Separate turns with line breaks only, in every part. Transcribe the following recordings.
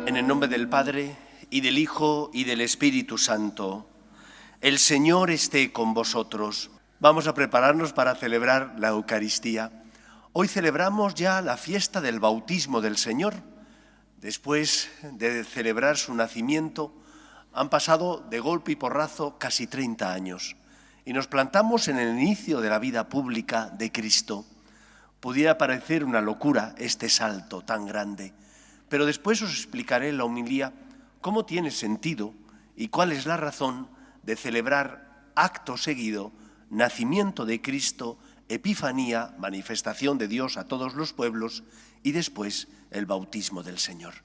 En el nombre del Padre, y del Hijo, y del Espíritu Santo. El Señor esté con vosotros. Vamos a prepararnos para celebrar la Eucaristía. Hoy celebramos ya la fiesta del bautismo del Señor. Después de celebrar su nacimiento, han pasado de golpe y porrazo casi 30 años. Y nos plantamos en el inicio de la vida pública de Cristo. Pudiera parecer una locura este salto tan grande, pero después os explicaré en la homilía cómo tiene sentido y cuál es la razón de celebrar acto seguido nacimiento de Cristo, Epifanía, manifestación de Dios a todos los pueblos y después el bautismo del Señor.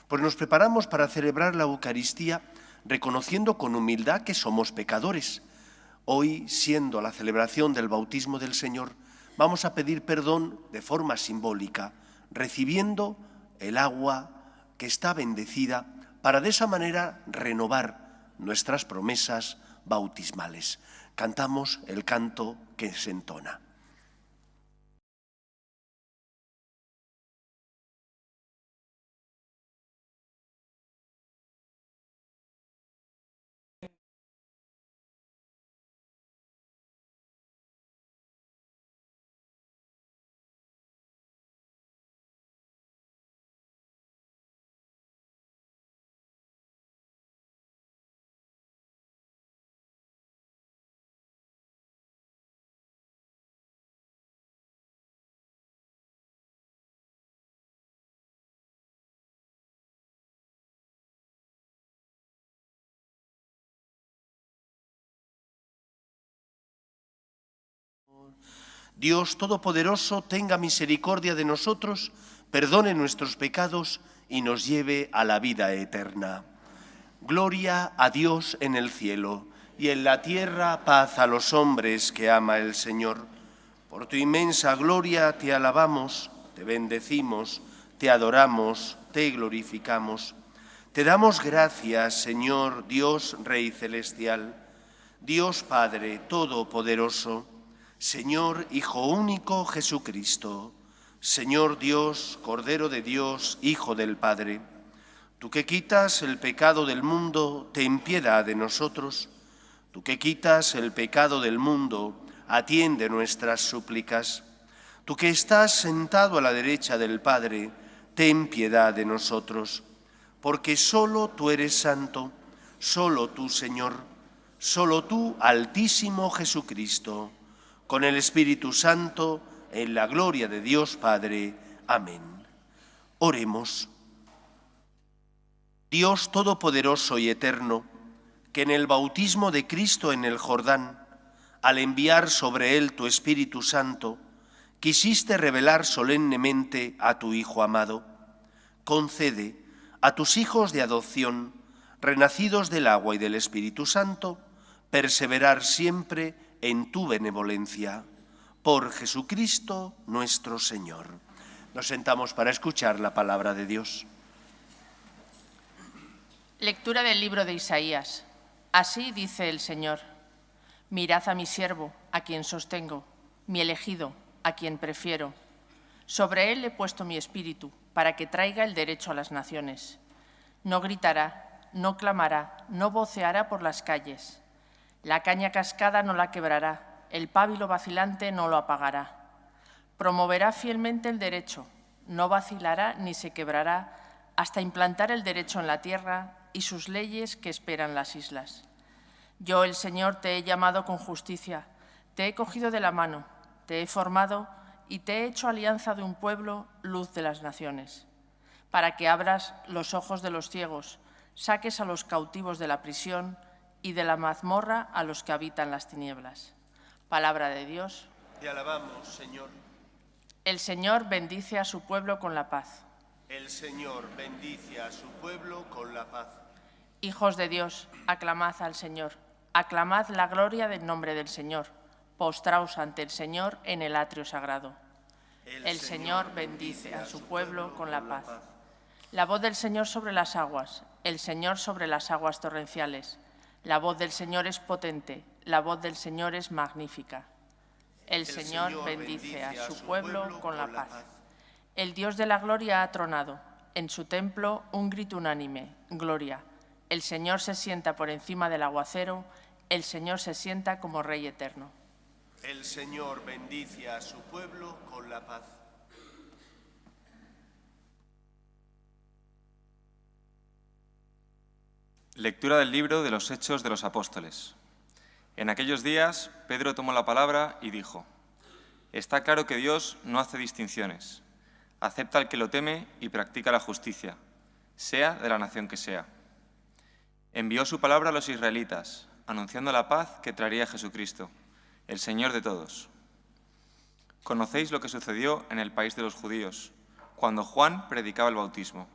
Pues nos preparamos para celebrar la Eucaristía reconociendo con humildad que somos pecadores. Hoy, siendo la celebración del bautismo del Señor, vamos a pedir perdón de forma simbólica, recibiendo el agua que está bendecida para de esa manera renovar nuestras promesas bautismales. Cantamos el canto que se entona. Dios Todopoderoso tenga misericordia de nosotros, perdone nuestros pecados y nos lleve a la vida eterna. Gloria a Dios en el cielo y en la tierra paz a los hombres que ama el Señor. Por tu inmensa gloria te alabamos, te bendecimos, te adoramos, te glorificamos. Te damos gracias, Señor Dios Rey Celestial, Dios Padre Todopoderoso, Señor Hijo único Jesucristo, Señor Dios, Cordero de Dios, Hijo del Padre. Tú que quitas el pecado del mundo, ten piedad de nosotros. Tú que quitas el pecado del mundo, atiende nuestras súplicas. Tú que estás sentado a la derecha del Padre, ten piedad de nosotros. Porque solo tú eres santo, solo tú, Señor, solo tú, Altísimo Jesucristo, con el Espíritu Santo, en la gloria de Dios Padre. Amén. Oremos. Dios Todopoderoso y Eterno, que en el bautismo de Cristo en el Jordán, al enviar sobre él tu Espíritu Santo, quisiste revelar solemnemente a tu Hijo amado. Concede a tus hijos de adopción, renacidos del agua y del Espíritu Santo, perseverar siempre en tu benevolencia. Por Jesucristo nuestro Señor. Nos sentamos para escuchar la palabra de Dios.
Lectura del libro de Isaías. Así dice el Señor: mirad a mi siervo, a quien sostengo, mi elegido, a quien prefiero. Sobre él he puesto mi espíritu, para que traiga el derecho a las naciones. No gritará, no clamará, no voceará por las calles. La caña cascada no la quebrará, el pábilo vacilante no lo apagará. Promoverá fielmente el derecho, no vacilará ni se quebrará, hasta implantar el derecho en la tierra y sus leyes que esperan las islas. Yo, el Señor, te he llamado con justicia, te he cogido de la mano, te he formado y te he hecho alianza de un pueblo, luz de las naciones, para que abras los ojos de los ciegos, saques a los cautivos de la prisión y de la mazmorra a los que habitan las tinieblas. Palabra de Dios.
Te alabamos, Señor.
El Señor bendice a su pueblo con la paz.
El Señor bendice a su pueblo con la paz.
Hijos de Dios, aclamad al Señor. Aclamad la gloria del nombre del Señor. Postraos ante el Señor en el atrio sagrado. El Señor bendice a su pueblo con la paz. La voz del Señor sobre las aguas, el Señor sobre las aguas torrenciales. La voz del Señor es potente, la voz del Señor es magnífica. El Señor bendice a su pueblo con la paz. El Dios de la gloria ha tronado, En su templo, un grito unánime, gloria. El Señor se sienta por encima del aguacero, el Señor se sienta como Rey eterno.
El Señor bendice a su pueblo con la paz.
Lectura del libro de los Hechos de los Apóstoles. En aquellos días, Pedro tomó la palabra y dijo: Está claro que Dios no hace distinciones. Acepta al que lo teme y practica la justicia, sea de la nación que sea. Envió su palabra a los israelitas, anunciando la paz que traería Jesucristo, el Señor de todos. Conocéis lo que sucedió en el país de los judíos, cuando Juan predicaba el bautismo,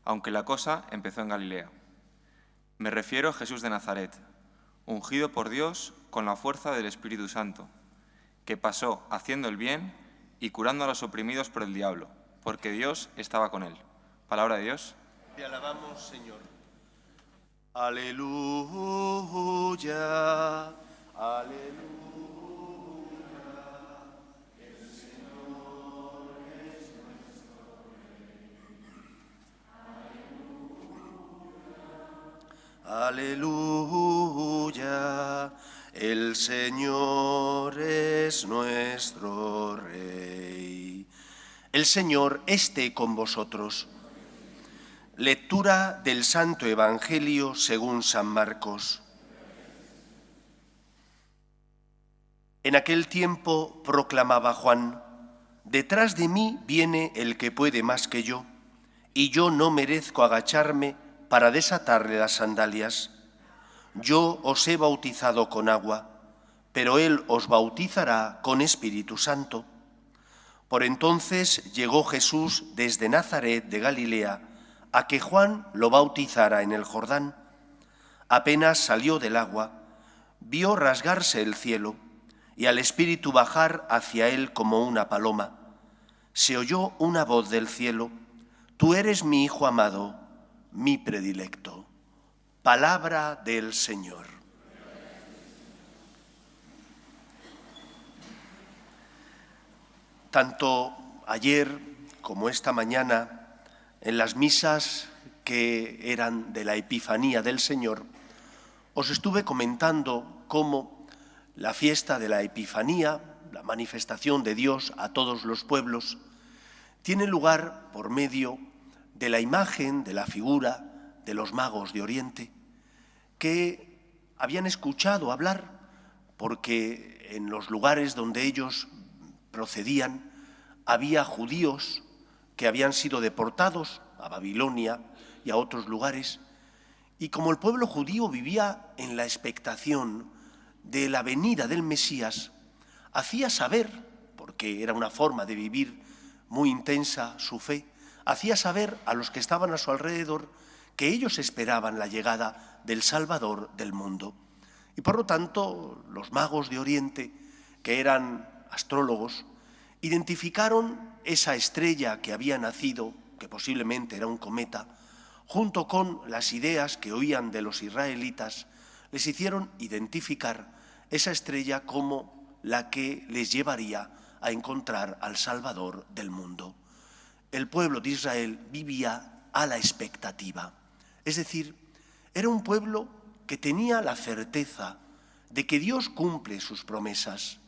aunque la cosa empezó en Galilea. Me refiero a Jesús de Nazaret, ungido por Dios con la fuerza del Espíritu Santo, que pasó haciendo el bien y curando a los oprimidos por el diablo, porque Dios estaba con él. Palabra de Dios.
Te alabamos, Señor. Aleluya, aleluya. Aleluya, el Señor es nuestro Rey. El Señor esté con vosotros. Lectura del Santo Evangelio según San Marcos. En aquel tiempo proclamaba Juan: Detrás de mí viene el que puede más que yo, y yo no merezco agacharme para desatarle las sandalias. Yo os he bautizado con agua, pero él os bautizará con Espíritu Santo. Por entonces llegó Jesús desde Nazaret de Galilea a que Juan lo bautizara en el Jordán. Apenas salió del agua, vio rasgarse el cielo y al Espíritu bajar hacia él como una paloma. Se oyó una voz del cielo: Tú eres mi Hijo amado, mi predilecto. Palabra del Señor. Tanto ayer como esta mañana, en las misas que eran de la Epifanía del Señor, os estuve comentando cómo la fiesta de la Epifanía, la manifestación de Dios a todos los pueblos, tiene lugar por medio de la imagen, de la figura de los magos de Oriente, que habían escuchado hablar, porque en los lugares donde ellos procedían había judíos que habían sido deportados a Babilonia y a otros lugares, y como el pueblo judío vivía en la expectación de la venida del Mesías, hacía saber, porque era una forma de vivir muy intensa su fe, hacía saber a los que estaban a su alrededor que ellos esperaban la llegada del Salvador del mundo. Y por lo tanto, los magos de Oriente, que eran astrólogos, identificaron esa estrella que había nacido, que posiblemente era un cometa, junto con las ideas que oían de los israelitas, les hicieron identificar esa estrella como la que les llevaría a encontrar al Salvador del mundo. El pueblo de Israel vivía a la expectativa. Es decir, era un pueblo que tenía la certeza de que Dios cumple sus promesas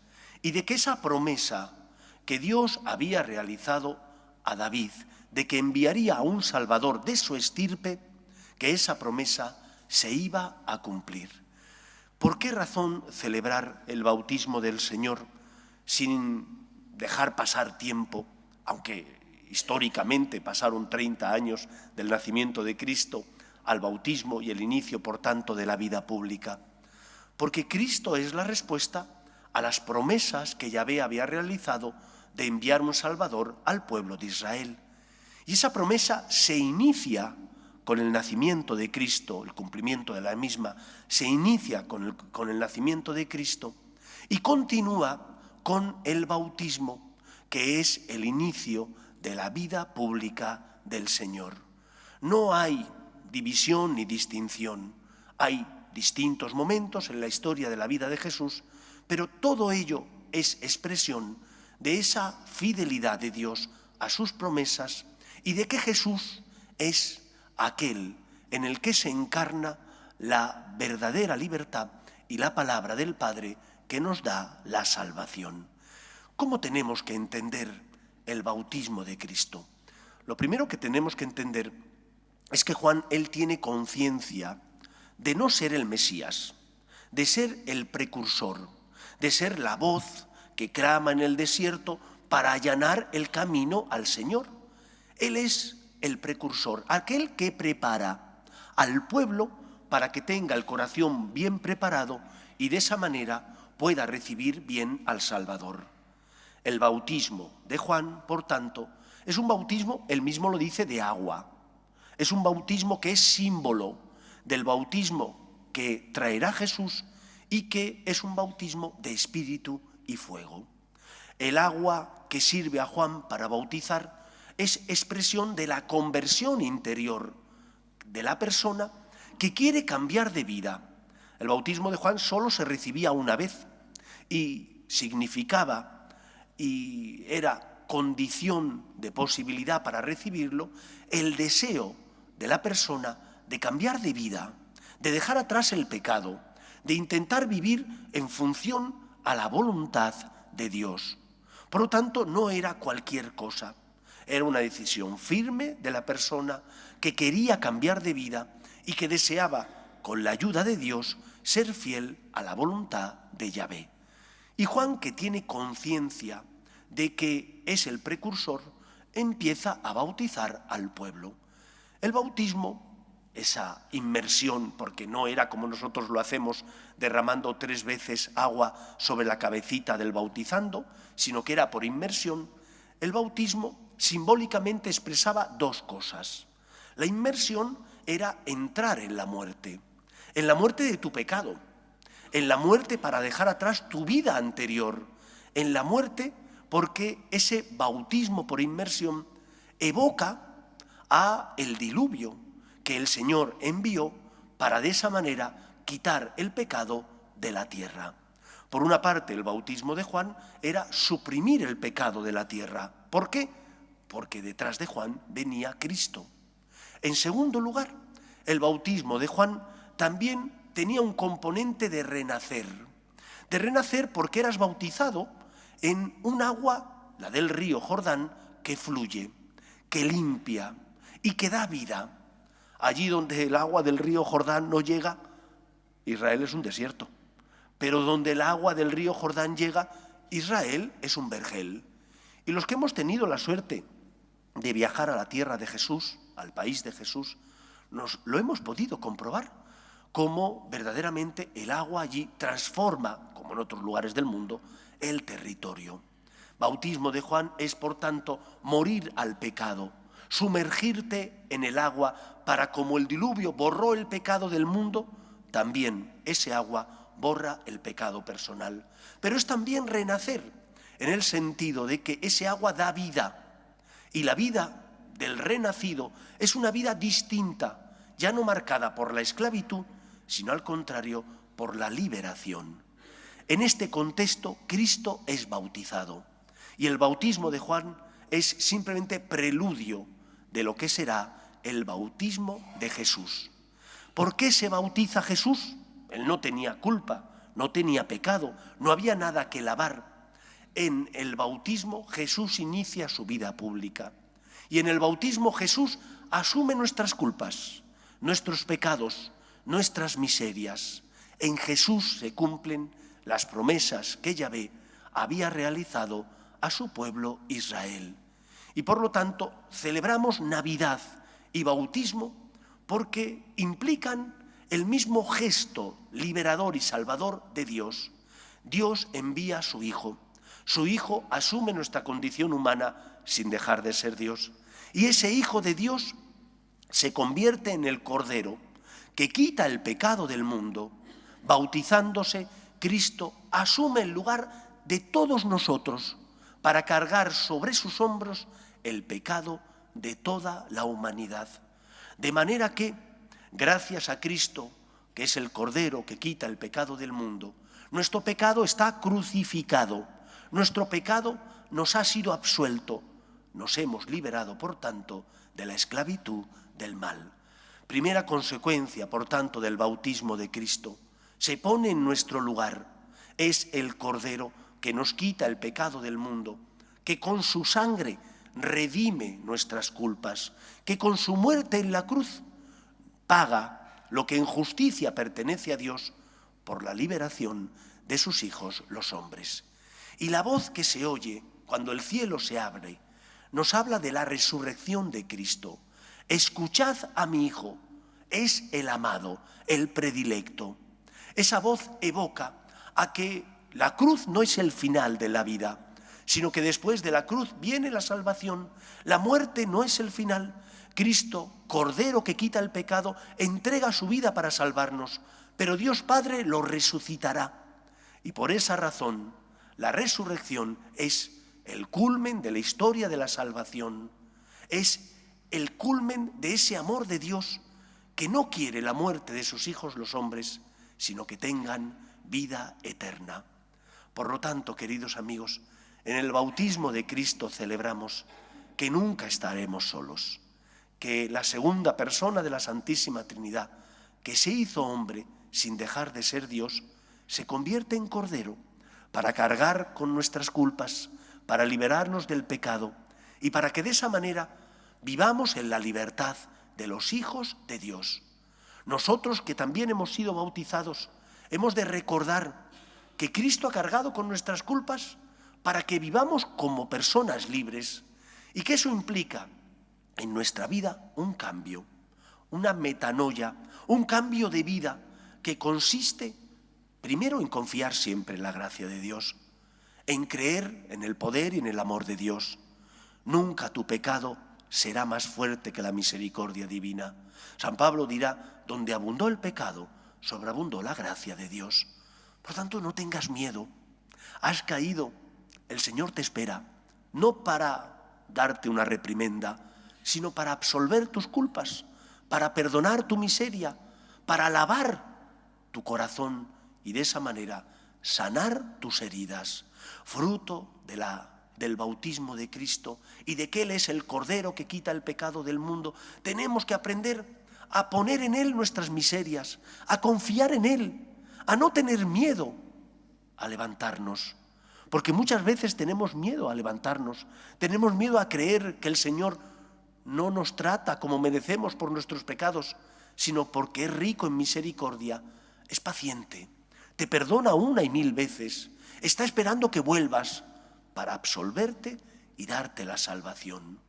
y de que esa promesa que Dios había realizado a David, de que enviaría a un Salvador de su estirpe, que esa promesa se iba a cumplir. ¿Por qué razón celebrar el bautismo del Señor sin dejar pasar tiempo, aunque históricamente pasaron 30 años del nacimiento de Cristo al bautismo y el inicio, por tanto, de la vida pública? Porque Cristo es la respuesta a las promesas que Yahvé había realizado de enviar un Salvador al pueblo de Israel. Y esa promesa se inicia con el nacimiento de Cristo, el cumplimiento de la misma, se inicia con el nacimiento de Cristo y continúa con el bautismo, que es el inicio de la vida pública del Señor. No hay división ni distinción. Hay distintos momentos en la historia de la vida de Jesús, pero todo ello es expresión de esa fidelidad de Dios a sus promesas y de que Jesús es aquel en el que se encarna la verdadera libertad y la palabra del Padre que nos da la salvación. ¿Cómo tenemos que entender el bautismo de Cristo? Lo primero que tenemos que entender es que Juan, él tiene conciencia de no ser el Mesías, de ser el precursor, de ser la voz que clama en el desierto para allanar el camino al Señor. Él es el precursor, aquel que prepara al pueblo para que tenga el corazón bien preparado y de esa manera pueda recibir bien al Salvador. El bautismo de Juan, por tanto, es un bautismo, él mismo lo dice, de agua. Es un bautismo que es símbolo del bautismo que traerá Jesús y que es un bautismo de espíritu y fuego. El agua que sirve a Juan para bautizar es expresión de la conversión interior de la persona que quiere cambiar de vida. El bautismo de Juan solo se recibía una vez y significaba y era condición de posibilidad para recibirlo el deseo de la persona de cambiar de vida, de dejar atrás el pecado, de intentar vivir en función a la voluntad de Dios. Por lo tanto, no era cualquier cosa, era una decisión firme de la persona que quería cambiar de vida y que deseaba, con la ayuda de Dios, ser fiel a la voluntad de Yahvé. Y Juan, que tiene conciencia de que es el precursor, empieza a bautizar al pueblo. El bautismo, esa inmersión, porque no era como nosotros lo hacemos, derramando 3 veces agua sobre la cabecita del bautizando, sino que era por inmersión. El bautismo simbólicamente expresaba 2 cosas. La inmersión era entrar en la muerte de tu pecado, en la muerte para dejar atrás tu vida anterior, en la muerte porque ese bautismo por inmersión evoca a el diluvio que el Señor envió para de esa manera quitar el pecado de la tierra. Por una parte, el bautismo de Juan era suprimir el pecado de la tierra. ¿Por qué? Porque detrás de Juan venía Cristo. En segundo lugar, el bautismo de Juan también tenía un componente de renacer porque eras bautizado en un agua, la del río Jordán, que fluye, que limpia y que da vida. Allí donde el agua del río Jordán no llega, Israel es un desierto. Pero donde el agua del río Jordán llega, Israel es un vergel. Y los que hemos tenido la suerte de viajar a la tierra de Jesús, al país de Jesús, nos lo hemos podido comprobar, cómo verdaderamente el agua allí transforma, como en otros lugares del mundo, el territorio. Bautismo de Juan es, por tanto, morir al pecado, sumergirte en el agua para, como el diluvio borró el pecado del mundo, también ese agua borra el pecado personal. Pero es también renacer, en el sentido de que ese agua da vida, y la vida del renacido es una vida distinta, ya no marcada por la esclavitud, sino al contrario, por la liberación. En este contexto, Cristo es bautizado, y el bautismo de Juan es simplemente preludio de lo que será el bautismo de Jesús. ¿Por qué se bautiza Jesús? Él no tenía culpa, no tenía pecado, no había nada que lavar. En el bautismo Jesús inicia su vida pública. Y en el bautismo Jesús asume nuestras culpas, nuestros pecados, nuestras miserias. En Jesús se cumplen las promesas que Yahvé había realizado a su pueblo Israel. Y por lo tanto celebramos Navidad y bautismo porque implican el mismo gesto liberador y salvador de Dios. Dios envía a su Hijo. Su Hijo asume nuestra condición humana sin dejar de ser Dios. Y ese Hijo de Dios se convierte en el Cordero que quita el pecado del mundo. Bautizándose, Cristo asume el lugar de todos nosotros para cargar sobre sus hombros el pecado de toda la humanidad. De manera que, gracias a Cristo, que es el Cordero que quita el pecado del mundo, nuestro pecado está crucificado, nuestro pecado nos ha sido absuelto, nos hemos liberado, por tanto, de la esclavitud del mal. Primera consecuencia, por tanto, del bautismo de Cristo. Se pone en nuestro lugar. Es el Cordero que nos quita el pecado del mundo, que con su sangre redime nuestras culpas, que con su muerte en la cruz paga lo que en justicia pertenece a Dios por la liberación de sus hijos los hombres. Y la voz que se oye cuando el cielo se abre nos habla de la resurrección de Cristo. Escuchad a mi Hijo, es el amado, el predilecto. Esa voz evoca a que la cruz no es el final de la vida, sino que después de la cruz viene la salvación. La muerte no es el final. Cristo, Cordero que quita el pecado, entrega su vida para salvarnos, pero Dios Padre lo resucitará. Y por esa razón, la resurrección es el culmen de la historia de la salvación. Es el culmen de ese amor de Dios que no quiere la muerte de sus hijos los hombres, sino que tengan vida eterna. Por lo tanto, queridos amigos, en el bautismo de Cristo celebramos que nunca estaremos solos, que la segunda persona de la Santísima Trinidad, que se hizo hombre sin dejar de ser Dios, se convierte en Cordero para cargar con nuestras culpas, para liberarnos del pecado y para que de esa manera vivamos en la libertad de los hijos de Dios. Nosotros que también hemos sido bautizados, hemos de recordar que Cristo ha cargado con nuestras culpas para que vivamos como personas libres y que eso implica en nuestra vida un cambio, una metanoia, un cambio de vida que consiste primero en confiar siempre en la gracia de Dios, en creer en el poder y en el amor de Dios. Nunca tu pecado será más fuerte que la misericordia divina. San Pablo dirá, donde abundó el pecado, sobreabundó la gracia de Dios. Por tanto, no tengas miedo. Has caído, el Señor te espera, no para darte una reprimenda, sino para absolver tus culpas, para perdonar tu miseria, para lavar tu corazón y de esa manera sanar tus heridas, fruto del bautismo de Cristo y de que Él es el Cordero que quita el pecado del mundo. Tenemos que aprender a poner en Él nuestras miserias, a confiar en Él, a no tener miedo a levantarnos, porque muchas veces tenemos miedo a levantarnos, tenemos miedo a creer que el Señor no nos trata como merecemos por nuestros pecados, sino porque es rico en misericordia, es paciente, te perdona 1 y 1000 veces, está esperando que vuelvas para absolverte y darte la salvación.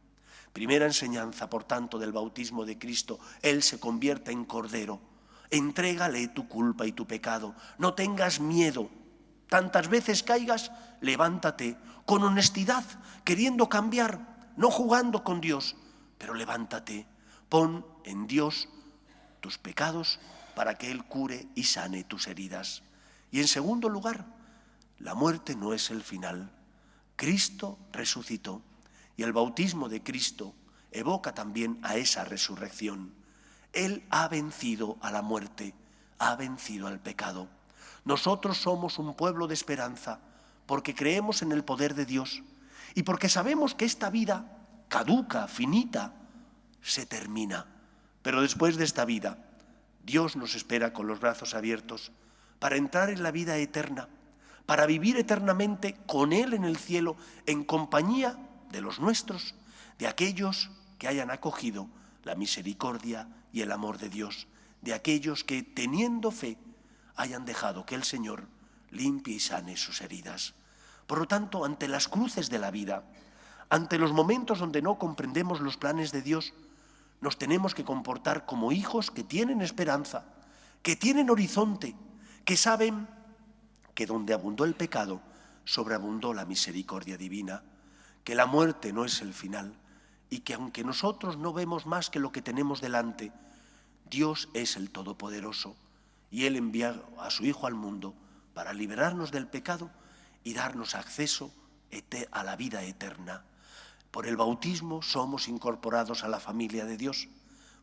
Primera enseñanza, por tanto, del bautismo de Cristo, Él se convierte en Cordero. Entrégale tu culpa y tu pecado, no tengas miedo. Tantas veces caigas, levántate con honestidad, queriendo cambiar, no jugando con Dios, pero levántate, pon en Dios tus pecados para que Él cure y sane tus heridas. Y en segundo lugar, la muerte no es el final. Cristo resucitó y el bautismo de Cristo evoca también a esa resurrección. Él ha vencido a la muerte, ha vencido al pecado. Nosotros somos un pueblo de esperanza porque creemos en el poder de Dios y porque sabemos que esta vida caduca, finita, se termina. Pero después de esta vida, Dios nos espera con los brazos abiertos para entrar en la vida eterna, para vivir eternamente con Él en el cielo, en compañía de los nuestros, de aquellos que hayan acogido la misericordia y el amor de Dios, de aquellos que, teniendo fe, hayan dejado que el Señor limpie y sane sus heridas. Por lo tanto, ante las cruces de la vida, ante los momentos donde no comprendemos los planes de Dios, nos tenemos que comportar como hijos que tienen esperanza, que tienen horizonte, que saben que donde abundó el pecado, sobreabundó la misericordia divina, que la muerte no es el final y que aunque nosotros no vemos más que lo que tenemos delante, Dios es el Todopoderoso y Él envía a su Hijo al mundo para liberarnos del pecado y darnos acceso a la vida eterna. Por el bautismo somos incorporados a la familia de Dios.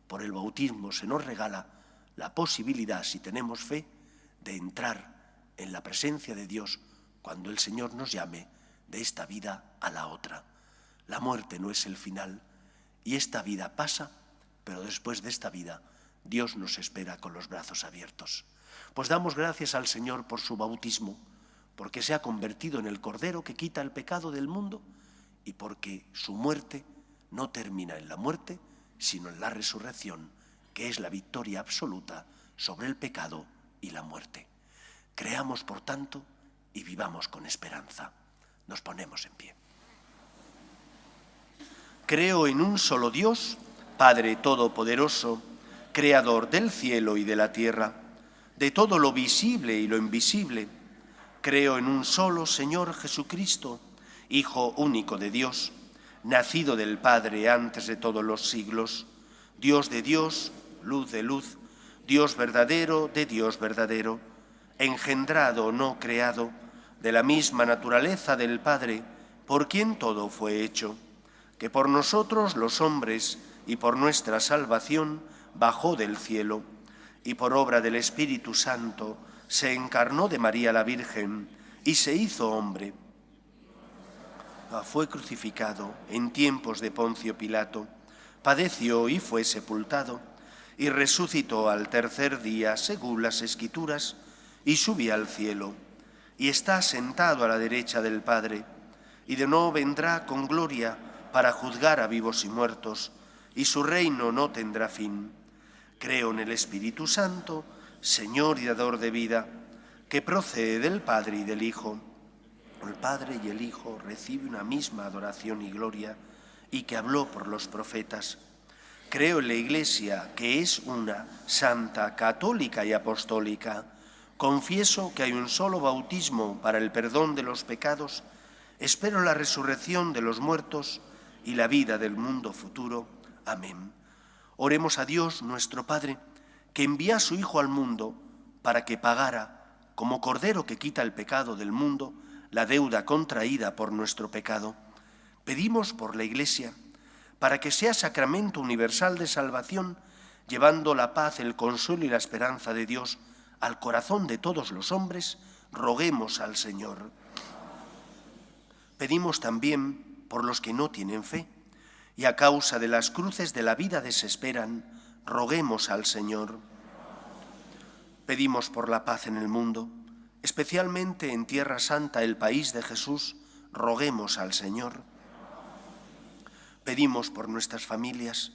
Por el bautismo se nos regala la posibilidad, si tenemos fe, de entrar en la presencia de Dios cuando el Señor nos llame de esta vida a la otra. La muerte no es el final y esta vida pasa, pero después de esta vida Dios nos espera con los brazos abiertos. Pues damos gracias al Señor por su bautismo, porque se ha convertido en el Cordero que quita el pecado del mundo y porque su muerte no termina en la muerte, sino en la resurrección, que es la victoria absoluta sobre el pecado y la muerte. Creamos, por tanto, y vivamos con esperanza. Nos ponemos en pie. Creo en un solo Dios, Padre Todopoderoso, Creador del cielo y de la tierra, de todo lo visible y lo invisible. Creo en un solo Señor Jesucristo, Hijo único de Dios, nacido del Padre antes de todos los siglos, Dios de Dios, luz de luz, Dios verdadero de Dios verdadero, engendrado, no creado, de la misma naturaleza del Padre, por quien todo fue hecho, que por nosotros los hombres y por nuestra salvación bajó del cielo, y por obra del Espíritu Santo se encarnó de María la Virgen y se hizo hombre. Fue crucificado en tiempos de Poncio Pilato, padeció y fue sepultado, y resucitó al tercer día según las Escrituras, y subió al cielo, y está sentado a la derecha del Padre, y de nuevo vendrá con gloria para juzgar a vivos y muertos, y su reino no tendrá fin. Creo en el Espíritu Santo, Señor y dador de vida, que procede del Padre y del Hijo. El Padre y el Hijo reciben una misma adoración y gloria, y que habló por los profetas. Creo en la Iglesia, que es una, santa, católica y apostólica. Confieso que hay un solo bautismo para el perdón de los pecados. Espero la resurrección de los muertos y la vida del mundo futuro. Amén. Oremos a Dios, nuestro Padre, que envía a su Hijo al mundo para que pagara, como Cordero que quita el pecado del mundo, la deuda contraída por nuestro pecado. Pedimos por la Iglesia, para que sea sacramento universal de salvación, llevando la paz, el consuelo y la esperanza de Dios al corazón de todos los hombres, roguemos al Señor. Pedimos también por los que no tienen fe, y a causa de las cruces de la vida desesperan, roguemos al Señor. Pedimos por la paz en el mundo, especialmente en Tierra Santa, el país de Jesús, roguemos al Señor. Pedimos por nuestras familias,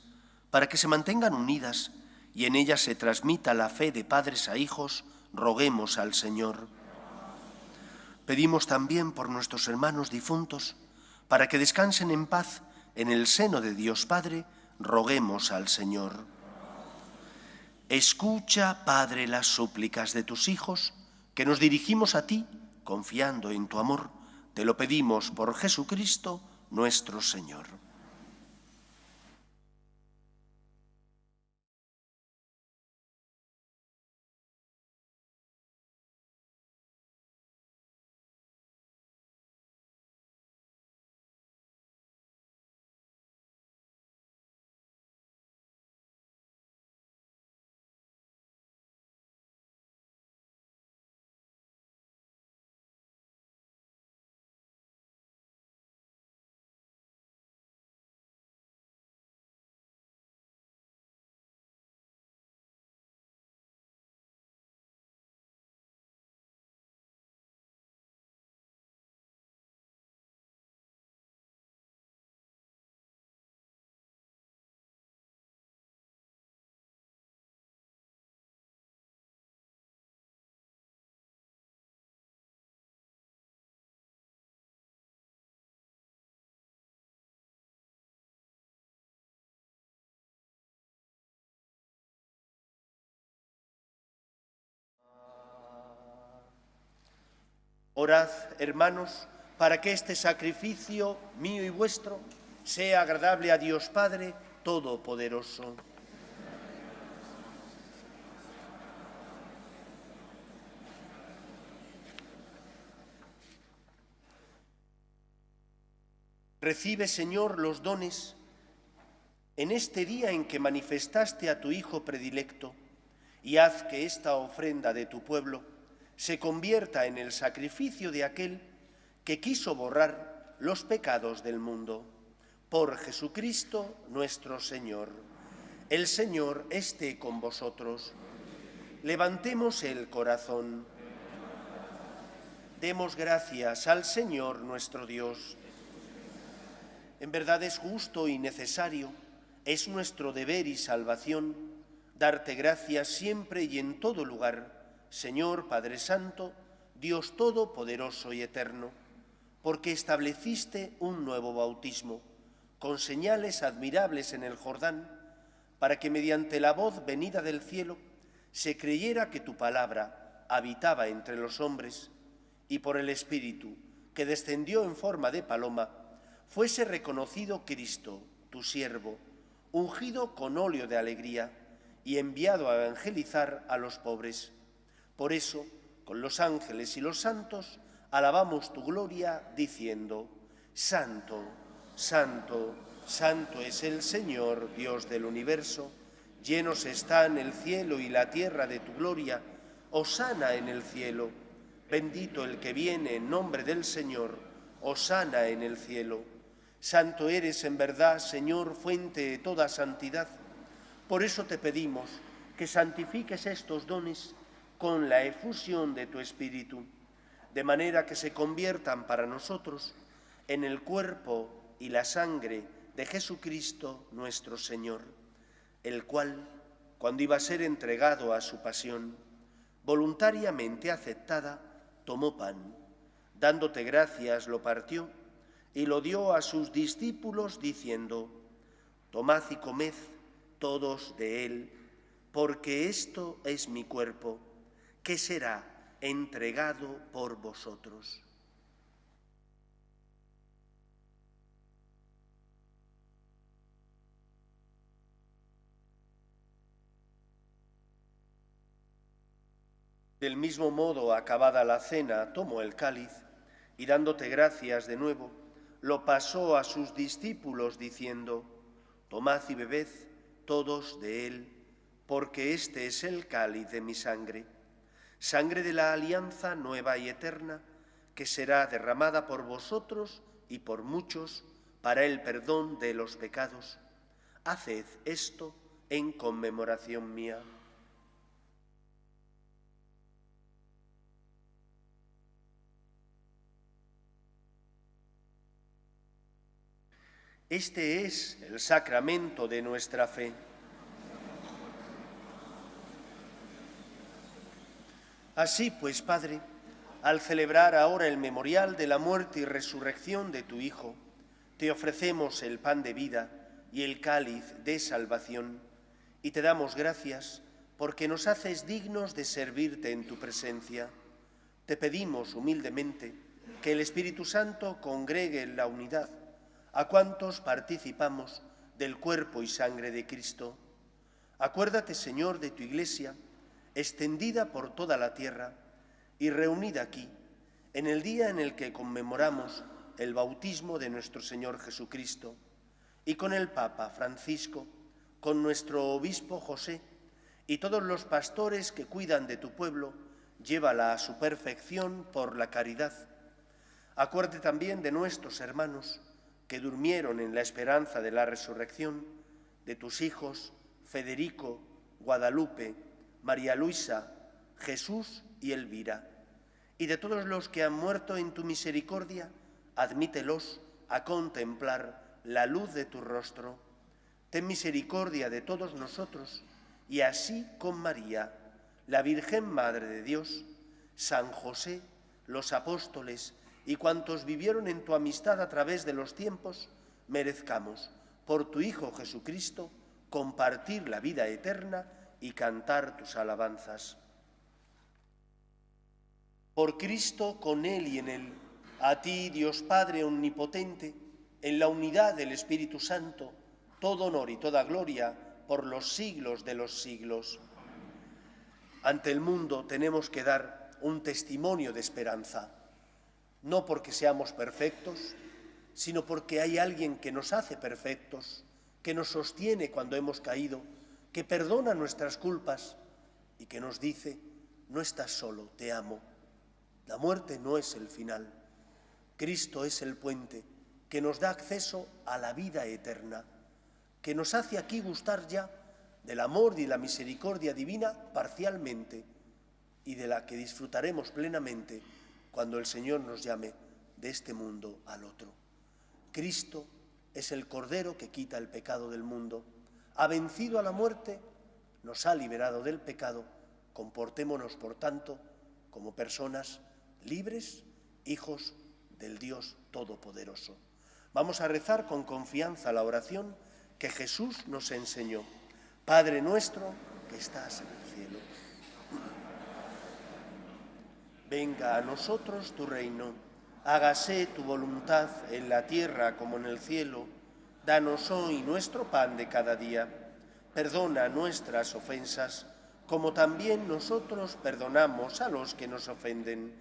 para que se mantengan unidas y en ellas se transmita la fe de padres a hijos, roguemos al Señor. Pedimos también por nuestros hermanos difuntos, para que descansen en paz en el seno de Dios Padre, roguemos al Señor. Escucha, Padre, las súplicas de tus hijos, que nos dirigimos a ti, confiando en tu amor. Te lo pedimos por Jesucristo, nuestro Señor. Orad, hermanos, para que este sacrificio mío y vuestro sea agradable a Dios Padre Todopoderoso. Recibe, Señor, los dones en este día en que manifestaste a tu Hijo predilecto, y haz que esta ofrenda de tu pueblo se convierta en el sacrificio de aquel que quiso borrar los pecados del mundo. Por Jesucristo nuestro Señor. El Señor esté con vosotros. Levantemos el corazón. Demos gracias al Señor nuestro Dios. En verdad es justo y necesario, es nuestro deber y salvación, darte gracias siempre y en todo lugar, Señor Padre Santo, Dios Todopoderoso y Eterno, porque estableciste un nuevo bautismo, con señales admirables en el Jordán, para que mediante la voz venida del cielo se creyera que tu palabra habitaba entre los hombres, y por el Espíritu, que descendió en forma de paloma, fuese reconocido Cristo, tu siervo, ungido con óleo de alegría y enviado a evangelizar a los pobres. Por eso, con los ángeles y los santos, alabamos tu gloria, diciendo: Santo, Santo, Santo es el Señor, Dios del universo. Llenos están el cielo y la tierra de tu gloria. Hosana en el cielo. Bendito el que viene en nombre del Señor. Hosana en el cielo. Santo eres en verdad, Señor, fuente de toda santidad. Por eso te pedimos que santifiques estos dones con la efusión de tu Espíritu, de manera que se conviertan para nosotros en el cuerpo y la sangre de Jesucristo nuestro Señor, el cual, cuando iba a ser entregado a su pasión, voluntariamente aceptada, tomó pan, dándote gracias, lo partió y lo dio a sus discípulos, diciendo: Tomad y comed todos de él, porque esto es mi cuerpo, que será entregado por vosotros. Del mismo modo, acabada la cena, tomó el cáliz y, dándote gracias de nuevo, lo pasó a sus discípulos, diciendo: Tomad y bebed todos de él, porque este es el cáliz de mi sangre, sangre de la alianza nueva y eterna, que será derramada por vosotros y por muchos para el perdón de los pecados. Haced esto en conmemoración mía. Este es el sacramento de nuestra fe. Así pues, Padre, al celebrar ahora el memorial de la muerte y resurrección de tu Hijo, te ofrecemos el pan de vida y el cáliz de salvación, y te damos gracias porque nos haces dignos de servirte en tu presencia. Te pedimos humildemente que el Espíritu Santo congregue en la unidad a cuantos participamos del cuerpo y sangre de Cristo. Acuérdate, Señor, de tu Iglesia, extendida por toda la tierra y reunida aquí, en el día en el que conmemoramos el bautismo de nuestro Señor Jesucristo, y con el Papa Francisco, con nuestro obispo José y todos los pastores que cuidan de tu pueblo, llévala a su perfección por la caridad. Acuérdate también de nuestros hermanos que durmieron en la esperanza de la resurrección, de tus hijos Federico, Guadalupe, María Luisa, Jesús y Elvira, y de todos los que han muerto en tu misericordia, admítelos a contemplar la luz de tu rostro. Ten misericordia de todos nosotros, y así con María, la Virgen Madre de Dios, San José, los apóstoles y cuantos vivieron en tu amistad a través de los tiempos, merezcamos, por tu Hijo Jesucristo, compartir la vida eterna y cantar tus alabanzas. Por Cristo, con Él y en Él, a ti, Dios Padre omnipotente, en la unidad del Espíritu Santo, todo honor y toda gloria por los siglos de los siglos. Ante el mundo tenemos que dar un testimonio de esperanza, no porque seamos perfectos, sino porque hay alguien que nos hace perfectos, que nos sostiene cuando hemos caído, que perdona nuestras culpas y que nos dice: no estás solo, te amo. La muerte no es el final. Cristo es el puente que nos da acceso a la vida eterna, que nos hace aquí gustar ya del amor y de la misericordia divina parcialmente y de la que disfrutaremos plenamente cuando el Señor nos llame de este mundo al otro. Cristo es el Cordero que quita el pecado del mundo, ha vencido a la muerte, nos ha liberado del pecado. Comportémonos, por tanto, como personas libres, hijos del Dios Todopoderoso. Vamos a rezar con confianza la oración que Jesús nos enseñó. Padre nuestro que estás en el cielo, venga a nosotros tu reino, hágase tu voluntad en la tierra como en el cielo. Danos hoy nuestro pan de cada día. Perdona nuestras ofensas, como también nosotros perdonamos a los que nos ofenden.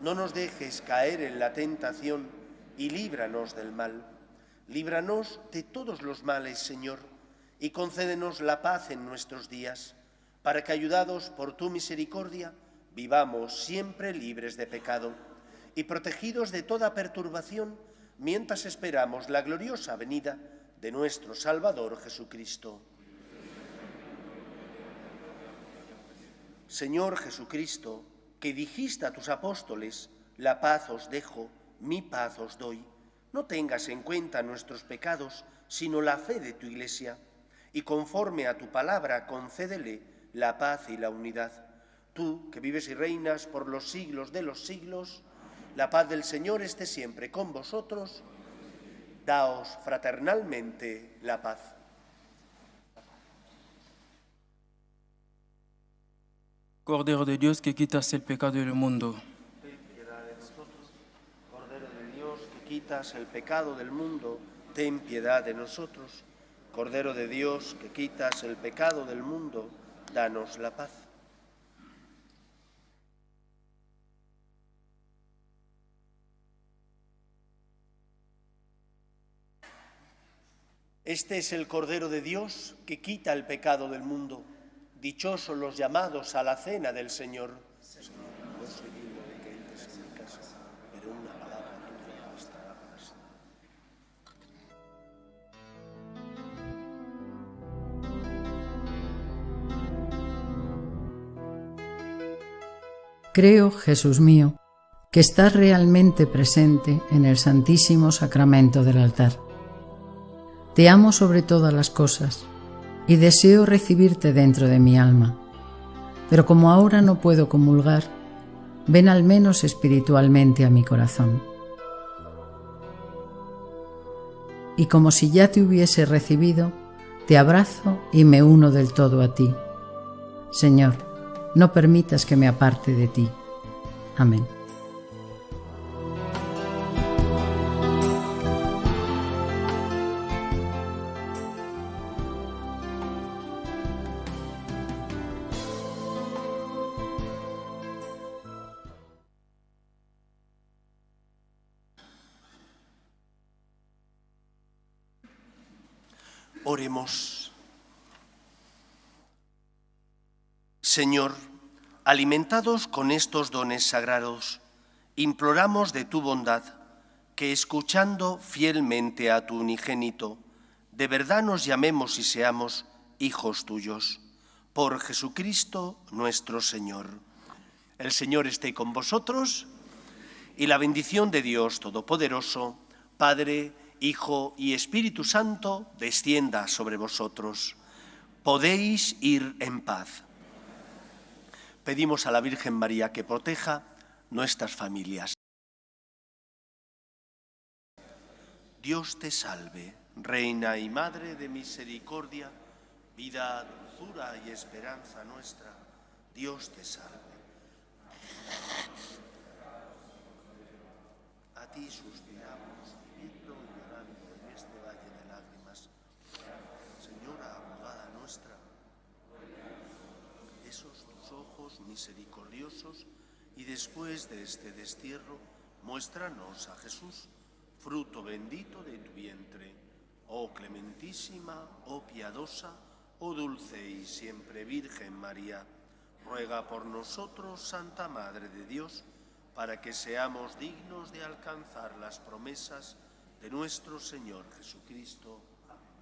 No nos dejes caer en la tentación y líbranos del mal. Líbranos de todos los males, Señor, y concédenos la paz en nuestros días, para que, ayudados por tu misericordia, vivamos siempre libres de pecado y protegidos de toda perturbación, mientras esperamos la gloriosa venida de nuestro Salvador Jesucristo. Señor Jesucristo, que dijiste a tus apóstoles, la paz os dejo, mi paz os doy, no tengas en cuenta nuestros pecados, sino la fe de tu Iglesia, y conforme a tu palabra concédele la paz y la unidad. Tú, que vives y reinas por los siglos de los siglos, la paz del Señor esté siempre con vosotros. Daos fraternalmente la paz.
Cordero de Dios que quitas el pecado del mundo.
Ten piedad de nosotros. Cordero de Dios que quitas el pecado del mundo, ten piedad de nosotros. Cordero de Dios que quitas el pecado del mundo, danos la paz. Este es el Cordero de Dios que quita el pecado del mundo. Dichosos los llamados a la cena del Señor. Señor, no soy digno de que entres en mi casa, pero una palabra tuya bastará para siempre.
Creo, Jesús mío, que estás realmente presente en el Santísimo Sacramento del altar. Te amo sobre todas las cosas y deseo recibirte dentro de mi alma. Pero como ahora no puedo comulgar, ven al menos espiritualmente a mi corazón. Y como si ya te hubiese recibido, te abrazo y me uno del todo a ti. Señor, no permitas que me aparte de ti. Amén.
Oremos. Señor, alimentados con estos dones sagrados, imploramos de tu bondad que, escuchando fielmente a tu unigénito, de verdad nos llamemos y seamos hijos tuyos. Por Jesucristo nuestro Señor. El Señor esté con vosotros y la bendición de Dios Todopoderoso, Padre, Hijo y Espíritu Santo, descienda sobre vosotros. Podéis ir en paz. Pedimos a la Virgen María que proteja nuestras familias. Dios te salve, Reina y Madre de misericordia, vida, dulzura y esperanza nuestra. Dios te salve. A ti suspiramos, viviendo y llorando en este valle de lágrimas. Señora abogada nuestra, esos tus ojos misericordiosos, y después de este destierro, muéstranos a Jesús, fruto bendito de tu vientre. Oh clementísima, oh piadosa, oh dulce y siempre Virgen María, ruega por nosotros, Santa Madre de Dios, para que seamos dignos de alcanzar las promesas de nuestro Señor Jesucristo. Amén.